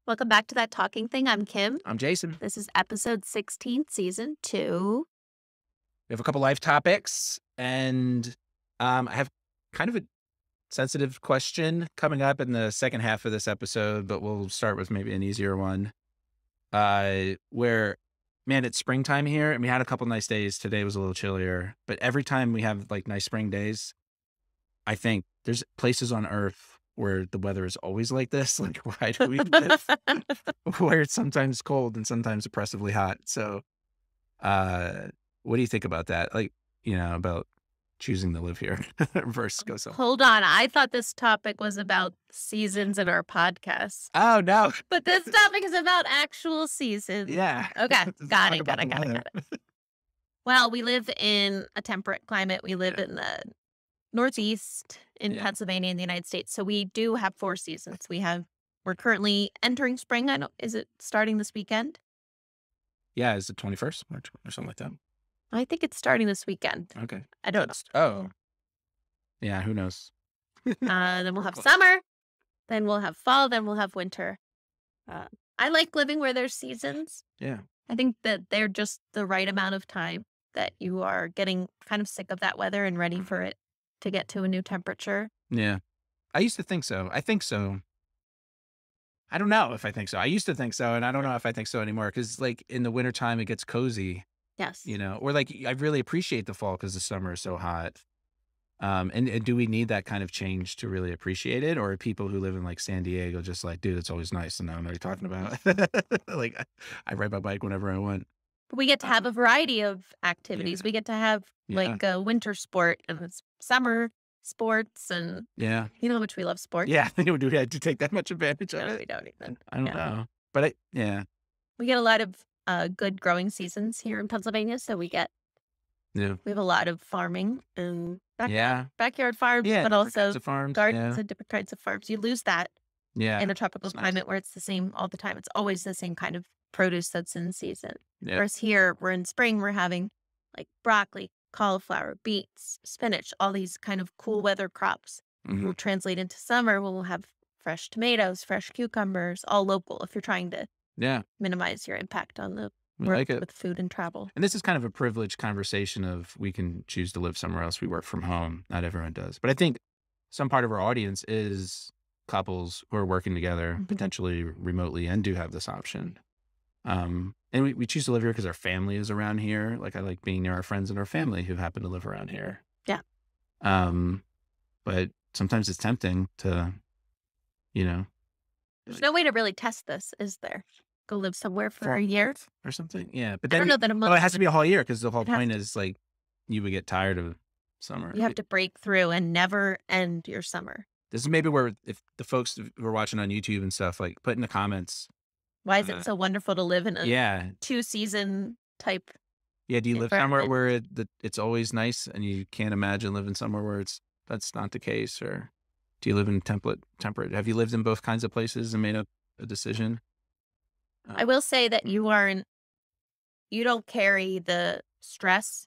Welcome back to That Talking Thing. I'm Kim. I'm Jason. This is episode 16, season 2. We have a couple life topics, and I have kind of a sensitive question coming up in the second half of this episode, but we'll start with maybe an easier one. Where, man, it's springtime here, and we had a couple nice days. Today was a little chillier, but every time we have like nice spring days, I think there's places on Earth where the weather is always like this. Like, why do we live where it's sometimes cold and sometimes oppressively hot? So, what do you think about that? Like, about choosing to live here versus go somewhere. Hold on. I thought this topic was about seasons in our podcast, Oh, no. but this topic is about actual seasons. Yeah. Okay. Let's Got talk it. about Got it. the Got it. weather. Got it. Well, we live in a temperate climate. We live Yeah. in the Northeast in Yeah. Pennsylvania in the United States. So we do have 4 seasons. We're currently entering spring. Is it starting this weekend? Yeah, is it 21st March or something like that? I think it's starting this weekend. Okay. I don't know. Oh. Yeah, who knows? Then we'll have summer, then we'll have fall, then we'll have winter. I like living where there's seasons. Yeah. I think that they're just the right amount of time that you are getting kind of sick of that weather and ready for it to get to a new temperature. Yeah. I used to think so. I think so. I don't know if I think so. I used to think so, and I don't know if I think so anymore. Because, like, in the wintertime, it gets cozy, Yes. or like I really appreciate the fall because the summer is so hot. And do we need that kind of change to really appreciate it? Or are people who live in like San Diego just like, dude, it's always nice? And now I know what you're talking about. Like, I ride my bike whenever I want. But we get to have a variety of activities. Yeah. We get to have Yeah. like a winter sport and it's summer sports and Yeah. you know how much we love sports. Yeah. Do we have to take that much advantage of No, it? we don't even. I don't Yeah. know. But yeah. We get a lot of good growing seasons here in Pennsylvania. So we have a lot of farming and Yeah. backyard farms, Yeah. but Different also kinds of farms. gardens Yeah. and different kinds of farms. You lose that Yeah. in a tropical It's nice. climate where it's the same all the time. It's always the same kind of produce that's in season. Yeah. Whereas here, we're in spring, we're having like broccoli, cauliflower, beets, spinach, all these kind of cool weather crops. Mhm. Will translate into summer. We'll have fresh tomatoes, fresh cucumbers, all local if you're trying to Yeah. minimize your impact on the I work like it. with food and travel. And this is kind of a privileged conversation of we can choose to live somewhere else. We work from home. Not everyone does. But I think some part of our audience is couples who are working together, Mhm. potentially remotely, and do have this option. And we choose to live here because our family is around here. Like, I like being near our friends and our family who happen to live around here. Yeah. But sometimes it's tempting to, There's no way to really test this, is there? Go live somewhere for a year? or something. Yeah. But I then don't know that a month. oh, it has to be a whole year because the whole It has point is like you would get tired of summer. You have to break through and never end your summer. This is maybe where if the folks who are watching on YouTube and stuff, like put in the comments. Why is it so wonderful to live in a Yeah. 2-season type? Yeah. Do you live somewhere environment? where it's always nice and you can't imagine living somewhere where that's not the case? Or do you live in temperate? Have you lived in both kinds of places and made a decision? I will say that you don't carry the stress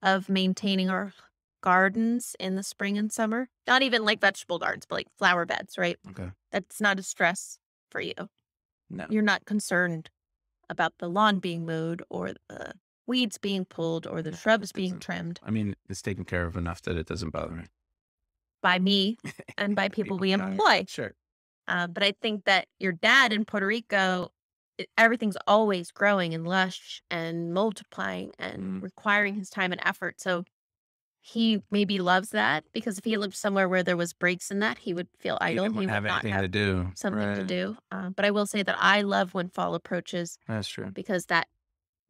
of maintaining our gardens in the spring and summer. Not even like vegetable gardens, but like flower beds, right? Okay. That's not a stress for you. No. You're not concerned about the lawn being mowed or the weeds being pulled or the shrubs being trimmed I mean, it's taken care of enough that it doesn't bother me. by me and by people we employ. Sure. But I think that your dad in Puerto Rico, everything's always growing and lush and multiplying and requiring his time and effort. So he maybe loves that because if he lived somewhere where there was breaks in that, he would feel idle. You He wouldn't would have not anything have to do. something to Right. do. But I will say that I love when fall approaches That's true. because that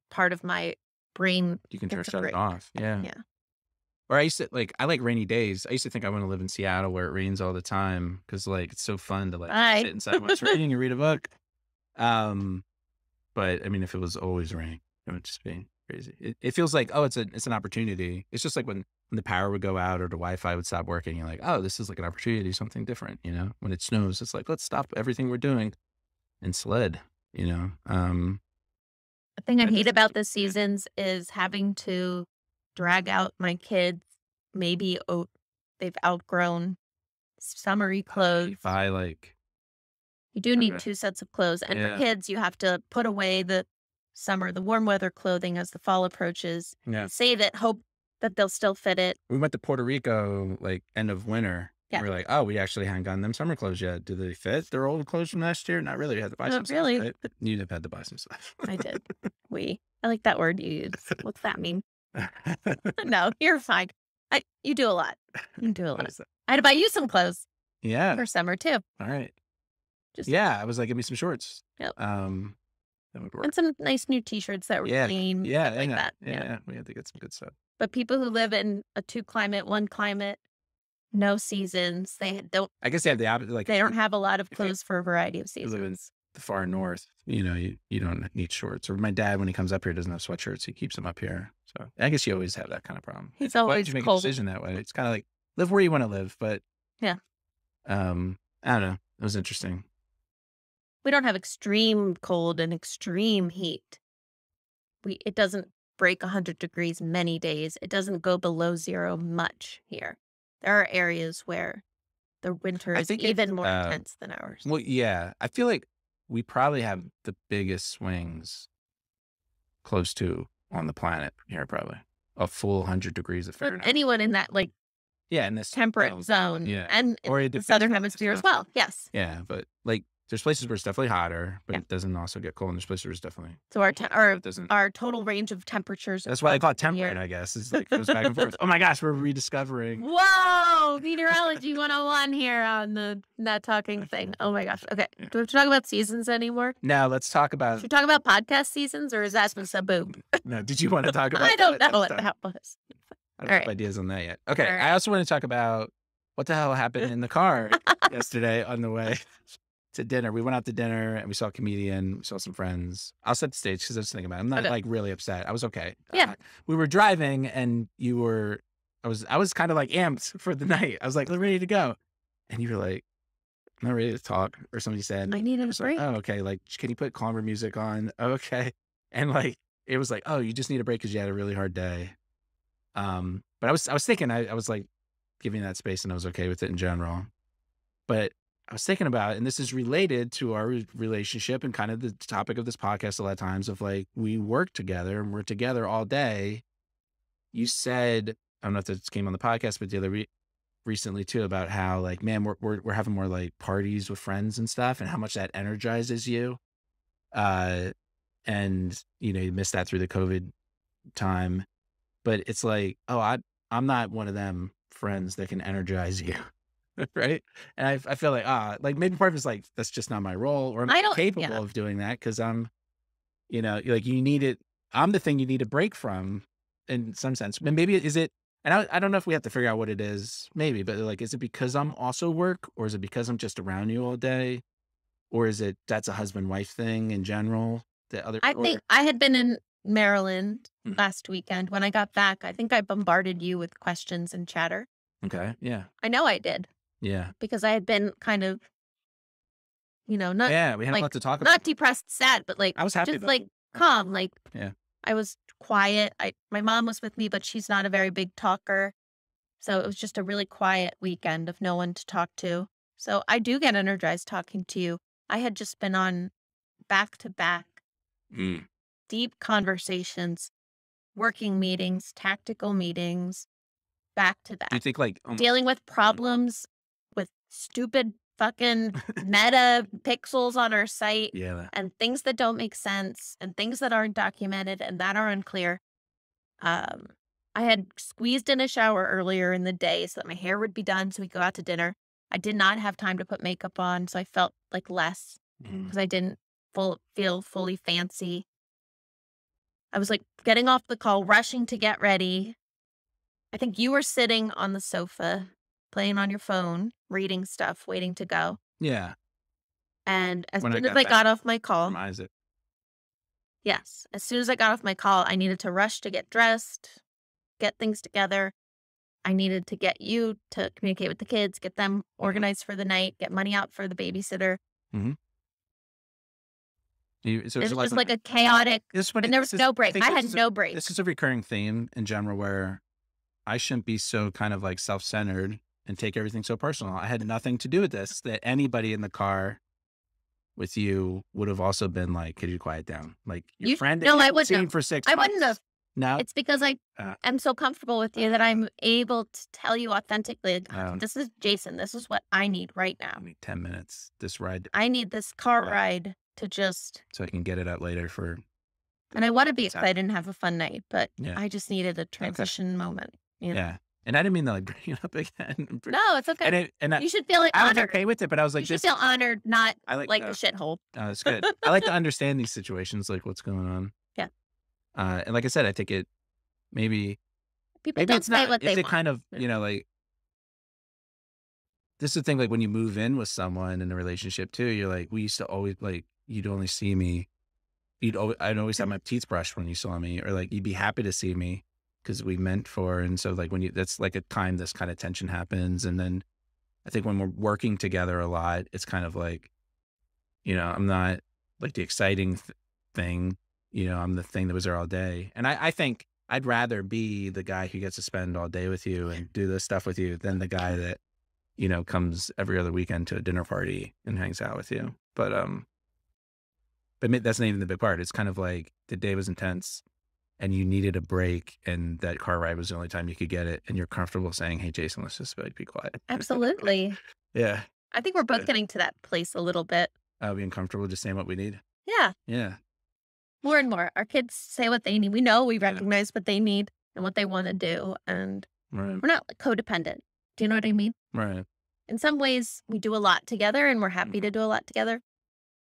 part of my brain You can gets a shut it break. off. Yeah. Yeah. Or I like rainy days. I used to think I want to live in Seattle where it rains all the time because like it's so fun to like Right. sit inside when it's raining and read a book. But I mean, if it was always raining, it would just be crazy. It feels like, oh, it's an opportunity. It's just like when the power would go out or the Wi-Fi would stop working. You're like, oh, this is like an opportunity to do something different. When it snows, it's like, let's stop everything we're doing and sled. The thing I That hate doesn't about keep the me busy. seasons is having to drag out my kids. Maybe they've outgrown summery clothes. If I like You do need Okay. 2 sets of clothes, and for Yeah. kids, you have to put away the warm weather clothing as the fall approaches, Yeah. save it, hope that they'll still fit it. We went to Puerto Rico, like, end of winter. Yeah. We're like, "Oh, we actually haven't gotten them summer clothes yet. Do they fit their old clothes from last year?" Not really. We had to buy some Not stuff, really. right? You'd have had to buy some stuff. I did. I like that word you use. What's that mean? No, you're fine. You do a lot. You do a What lot. is that? I had to buy you some clothes Yeah. for summer too. All right. Just Yeah. I was like, "Give me some shorts." Yep. That would work. And some nice new T-shirts that were Yeah. clean, Yeah. stuff like Yeah. that. Yeah. Yeah. Yeah. We had to get some good stuff. But people who live in a 2 climate, 1 climate, no seasons, I guess they have the opposite. Like, they don't have a lot of if you clothes for a variety of you live in seasons. the far north, you don't need shorts. Or my dad, when he comes up here, doesn't have sweatshirts. He keeps them up here. So I guess you always have that kind of problem. He's Why always did you make a cold. decision that way? It's kind of like live where you want to live, but Yeah. I don't know. It was interesting. We don't have extreme cold and extreme heat. It doesn't break 100 degrees many days. It doesn't go below 0 much here. There are areas where the winter I is think even it's more intense than ours. well, yeah. I feel like we probably have the biggest swings close to on the planet here, probably a full 100 degrees of But Fahrenheit. anyone in that Yeah, in this temperate zone yeah. and in Or it the depends southern on hemisphere as stuff. well. Yes. Yeah, but like there's places where it's definitely hotter, but Yeah. it doesn't also get cold. And there's places where it's definitely So it doesn't. our total range of temperatures. That's why they call it across the year- temperate, I guess. It's like it goes back and forth. Oh my gosh, we're rediscovering. Whoa, meteorology 101 here on the not talking thing. Oh my gosh. Okay. Do we have to talk about seasons anymore? Now let's talk about. Should we talk about podcast seasons or is that a boo? No, did you want to talk about? I don't that? know what Sorry. that was. I don't All have right. ideas on that yet. Okay, All right. I also want to talk about what the hell happened in the car yesterday on the way to dinner. We went out to dinner and we saw a comedian, we saw some friends. I'll set the stage because I was thinking about it. I'm not Okay. like really upset. I was okay. Yeah. We were driving and I was kind of like amped for the night. I was like, ready to go. And you were like, I'm not ready to talk. Or somebody said, I needed a was like, break. oh, okay. Like, can you put calmer music on? Okay. And like, it was like, oh, you just need a break because you had a really hard day. But I was thinking, I was like giving that space and I was okay with it in general. But I was thinking about it, and this is related to our relationship and kind of the topic of this podcast a lot of times of like, we work together and we're together all day. You said, I don't know if this came on the podcast, but the other recently too, about how like, man, we're having more like parties with friends and stuff and how much that energizes you. And you missed that through the COVID time, but it's like, oh, I'm not one of them friends that can energize you. Right. And I feel like maybe part of it's like, that's just not my role, or I'm I not don't- capable yeah. of doing that. Cause I'm, like you need it. I'm the thing you need a break from in some sense. And maybe is it, and I don't know if we have to figure out what it is, maybe, but like, is it because I'm also work, or is it because I'm just around you all day? Or is it, that's a husband-wife thing in general? I think I had been in Maryland Mm. last weekend. When I got back, I think I bombarded you with questions and chatter. Okay. Yeah. I know I did Yeah. because I had been kind of, not Yeah. We had a like, lot to talk about. not depressed, sad, but like I was happy just about like calm. Like Yeah. I was quiet. My mom was with me, but she's not a very big talker. So it was just a really quiet weekend of no one to talk to. So I do get energized talking to you. I had just been on back to back Mm. deep conversations, working meetings, tactical meetings, back to Do you back, think like, dealing with problems with stupid fucking meta pixels on our site yeah, and things that don't make sense and things that aren't documented and that are unclear. I had squeezed in a shower earlier in the day so that my hair would be done so we go out to dinner. I did not have time to put makeup on, so I felt like less because I didn't feel fully fancy. I was like getting off the call, rushing to get ready. I think you were sitting on the sofa, playing on your phone, reading stuff, waiting to go. yeah. And as When I soon as got I back got off my call, From Isaac. yes, as soon as I got off my call, I needed to rush to get dressed, get things together. I needed to get you to communicate with the kids, get them organized for the night, get money out for the babysitter. So It was just like a chaotic, and there was no break. I had no break. This is a recurring theme in general where I shouldn't be so kind of like self-centered and take everything so personal. I had nothing to do with this, that anybody in the car with you would have also been like, could you quiet down? Like your You friend that no, you I haven't wouldn't seen have. for 6 I wouldn't have. months. No? It's because I Uh, am so comfortable with you that I'm able to tell you authentically, like, um, "This is Jason. This is what I need right I now. need 10 minutes, this ride, I need this car uh, ride to just." so I can get it out later for And I wanna be what's happening. excited and have a fun night, but Yeah. I just needed a Okay. transition moment, you know? Yeah. And I didn't mean to like bring it up again. No, it's okay. You should feel, like, I was honored. okay with it, but I was You like, should this, feel honored, not I like, like a shithole. it's good. I like to understand these situations, like what's going on. Yeah. And like I said, I think it maybe, People maybe don't it's say not, what they it's a want. kind of, like, this is the thing, like when you move in with someone in a relationship too, you're like, we used to always like, you'd only see me, I'd always have my teeth brushed when you saw me, or like, you'd be happy to see me because we meant for. And so like that's like a time this kind of tension happens. And then I think when we're working together a lot, it's kind of like, I'm not like the exciting thing, I'm the thing that was there all day. And I think I'd rather be the guy who gets to spend all day with you and do this stuff with you than the guy that, comes every other weekend to a dinner party and hangs out with you. But that's not even the big part. It's kind of like the day was intense and you needed a break, and that car ride was the only time you could get it. And you're comfortable saying, "Hey, Jason, let's just like be quiet." Absolutely. Yeah. I think we're both getting to that place a little bit. Being comfortable just saying what we need. Yeah, Yeah. more and more. Our kids say what they need. We know we Yeah. recognize what they need and what they wanna do, and Right. we're not, like, codependent. Do you know what I mean? Right. In some ways, we do a lot together, and we're happy to do a lot together,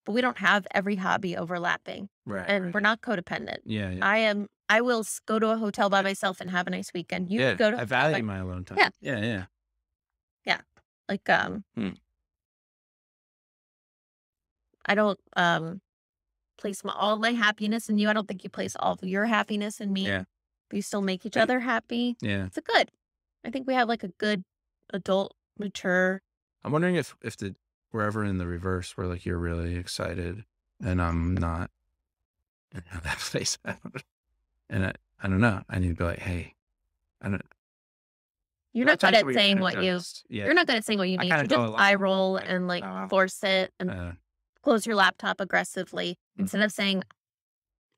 but we don't have every hobby overlapping, Right. and we're not codependent. Yeah. Yeah. I will go to a hotel by myself and have a nice weekend. You Yeah. could go to I value like my alone time. yeah, Yeah. Yeah. yeah. Like, Hmm. I don't, place all my happiness in you. I don't think you place all of your happiness in me. Yeah. But you still make each other happy. Yeah. It's a good. I think we have, like, a good adult, mature. I'm wondering if we're ever in the reverse where like you're really excited and I'm not in that place. And I don't know. I need to be like, hey, I don't. You're There are not good times at where saying what you yeah. you're not good at saying what you I need. kind You of just go along. eye roll Like, and, like, oh, force it and close your laptop aggressively instead of saying,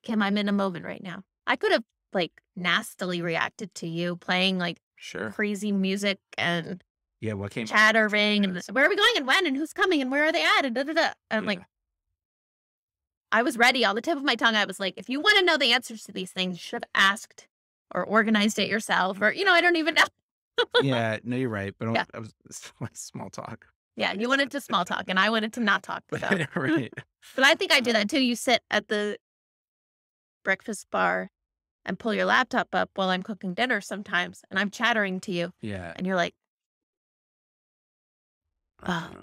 "Kim, I'm in a moment right now." I could have, like, nastily reacted to you playing, like, sure. crazy music and Yeah. What came? chattering and where are we going and when and who's coming and where are they at and da da da. And, like, Yeah. I was ready on the tip of my tongue. I was like, if you want to know the answers to these things, you should have asked or organized it yourself, or, I don't even know. Yeah. No, you're right. But Yeah. I was like small talk. Yeah, you wanted to small talk and I wanted to not talk. So. Right. But I think I do that too. You sit at the breakfast bar and pull your laptop up while I'm cooking dinner sometimes, and I'm chattering to you, Yeah. and you're like,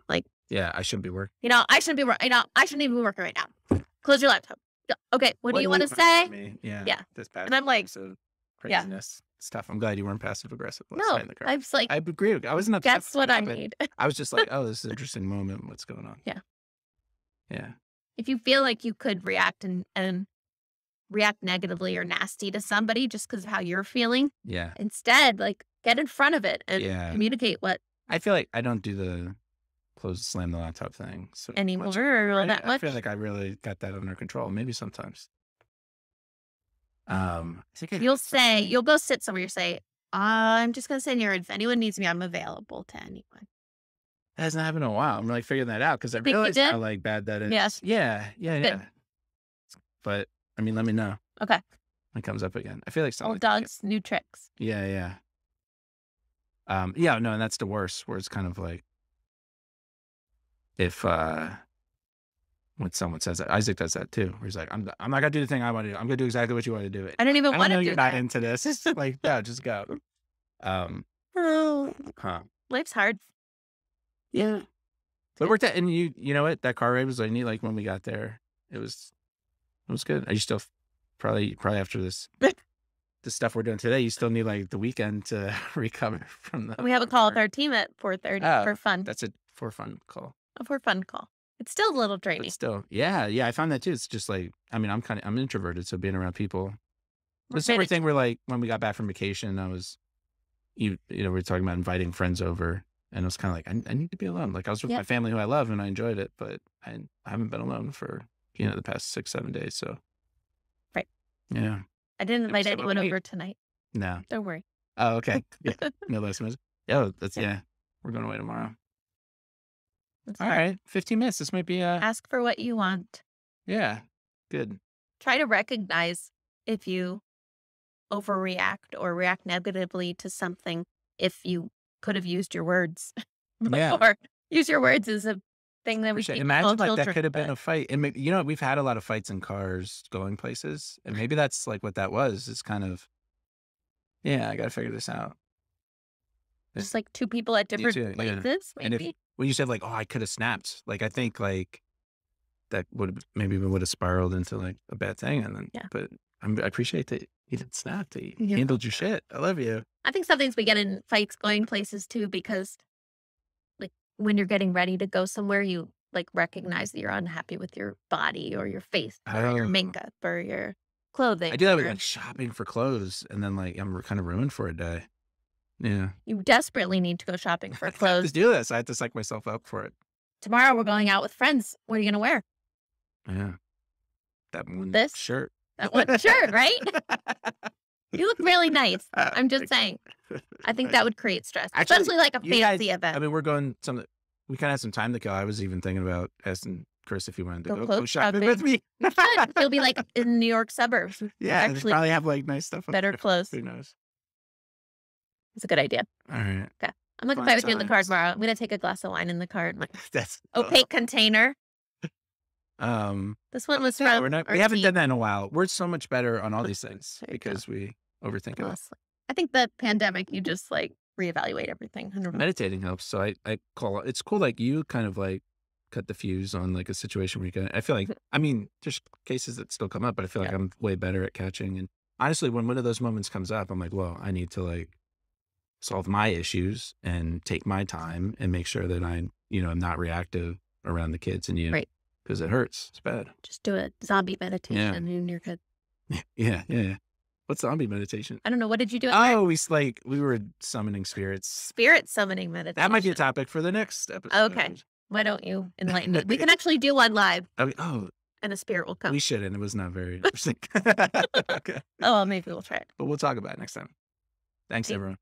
like, Yeah. I shouldn't be working. I shouldn't be working. I shouldn't even be working right now. Close your laptop. Okay, what do you want to say? Yeah. Yeah. This And I'm like, passive yeah. craziness stuff. I'm glad you weren't passive aggressive last No, night in the car. I was like, I agree. I wasn't upset. that's what I but need. I was just like, oh, this is an interesting moment. What's going on? Yeah. Yeah. If you feel like you could react and react negatively or nasty to somebody just because of how you're feeling, Yeah. instead, like, get in front of it and Yeah. communicate what I feel like I don't do the slam the laptop thing so anymore much. or that I much. feel like I really got that under control. Maybe sometimes. I think You'll go sit somewhere, you say, I'm just gonna sit here. If anyone needs me, I'm available to anyone. That hasn't happened in a while. I'm like figuring that out because I Think you realized did? how like bad that is. Yes. Yeah. Yeah. Good. Yeah. But I mean, let me know Okay. when it comes up again. I feel like something. Old dogs, new tricks. Yeah. Yeah. Yeah. No, and that's the worst. Where it's kind of like if when someone says that, Isaac does that too. Where he's like, I'm not gonna do the thing I want to do. I'm gonna do exactly what you want to do. I don't even I want know to do you're not that. into this. It's like, no, just go. Huh. Life's hard. Yeah. But it worked out, and you know what? That car ride was like neat. Like when we got there, it was good. Are you still probably after this the stuff we're doing today? You still need like the weekend to recover from the. We have a call with our team at 4:30 for fun. That's a for fun call. A for fun call. It's still a little draining. But still, yeah. I found that too. It's just like, I mean, I'm introverted, so being around people. It's everything. We're like when we got back from vacation, I was, we were talking about inviting friends over, And it was kind of like, I need to be alone. Like I was with my family who I love and I enjoyed it, but I haven't been alone for, the past 6-7 days. So, Right. yeah. I didn't invite So anyone over tonight. No. Don't worry. Oh, okay. Yeah. No less. Yeah. We're going away tomorrow. That's All fine. right. 15 minutes. This might be, Ask for what you want. yeah. Good. Try to recognize if you overreact or react negatively to something, if you could have used your words Yeah. before. Use your words as a thing that we Sure. teach Imagine all like that children. could have been a fight. And maybe, we've had a lot of fights in cars going places. And maybe that's like what that was. It's kind of, I got to figure this out. Just like two people at different too, yeah. places, And maybe. when you said like, oh, I could have snapped, like, I think like that maybe would have spiraled into like a bad thing. And then, but I appreciate that you didn't snap, that you handled your shit. I love you. I think sometimes we get in fights going places too, because like when you're getting ready to go somewhere, you like recognize that you're unhappy with your body or your face or your makeup or your clothing. I do that with like shopping for clothes, and then like I'm kind of ruined for a day. Yeah. You desperately need to go shopping for I have clothes. to do this. I have to psych myself up for it. Tomorrow we're going out with friends. What are you going to wear? Yeah. That one shirt. That one shirt, right? You look really nice. I'm just saying. I think that would create stress, especially like a fancy event. I mean, we're going we kind of have some time to kill. I was even thinking about asking Chris if he wanted to go shopping with me. You'll be like in New York suburbs. Yeah, actually probably have like nice stuff. Better clothes. Who knows? It's a good idea. All right. Okay. I'm going to fight with you in the car tomorrow. I'm going to take a glass of wine in the car. That's opaque container. This one was from. We haven't done that in a while. We're so much better on all these things because we overthink it. I think the pandemic, you just like reevaluate everything. 100%. Meditating helps. So I call it's cool. Like you kind of like cut the fuse on like a situation where you can, I feel like, I mean, there's cases that still come up, but I feel like I'm way better at catching. And honestly, when one of those moments comes up, I'm like, well, I need to like solve my issues and take my time and make sure that I'm not reactive around the kids and you. Right. Because it hurts. It's bad. Just do a zombie meditation and you're good. Yeah. What's zombie meditation? I don't know. What did you do? Oh, we were summoning spirits. Spirit summoning meditation. That might be a topic for the next episode. Okay. Why don't you enlighten me? We can actually do one live. Oh. And a spirit will come. We shouldn't. It was not very interesting. Okay. Oh, well, maybe we'll try it. But we'll talk about it next time. Thanks, everyone.